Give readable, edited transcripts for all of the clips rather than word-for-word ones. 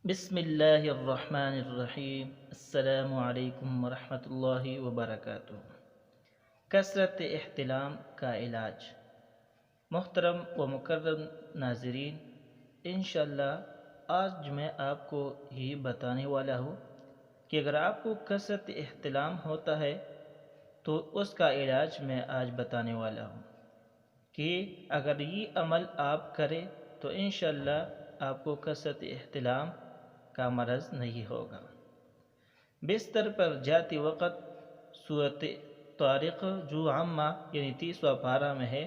بسم اللہ الرحمن الرحیم۔ السلام علیکم ورحمۃ اللہ وبرکاتہ۔ کثرت احتلام کا علاج۔ محترم و مکرم ناظرین، انشاءاللہ آج میں آپ کو یہ بتانے والا ہوں کہ اگر آپ کو کثرت احتلام ہوتا ہے تو اس کا علاج میں آج بتانے والا ہوں کہ اگر یہ عمل آپ کریں تو انشاءاللہ آپ کو کثرت احتلام کا مرض نہیں ہوگا۔ بستر پر جاتے وقت سورۃ طارق جو عامہ یعنی 30واں پارہ میں ہے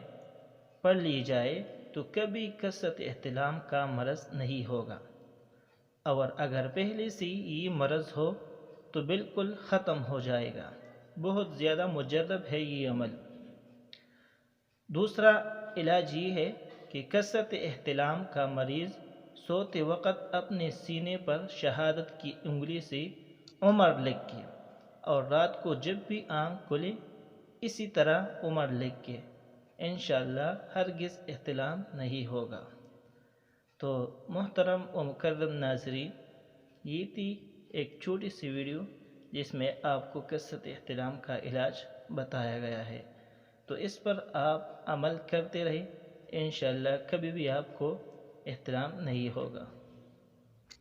پڑھ لی جائے تو کبھی کثرت احتلام کا مرض نہیں ہوگا، اور اگر پہلے سے یہ مرض ہو تو بالکل ختم ہو جائے گا۔ بہت زیادہ مجرب ہے یہ عمل۔ دوسرا علاج یہ ہے کہ کثرت احتلام کا مریض سوتے وقت اپنے سینے پر شہادت کی انگلی سے عمر لکھ کے، اور رات کو جب بھی آنکھ کھلے اسی طرح عمر لکھ کے، انشاءاللہ ہرگز احتلام نہیں ہوگا۔ تو محترم و مکرم ناظرین، یہ تھی ایک چھوٹی سی ویڈیو جس میں آپ کو کثرت احتلام کا علاج بتایا گیا ہے، تو اس پر آپ عمل کرتے رہیں، انشاءاللہ کبھی بھی آپ کو احتلام نہیں ہوگا۔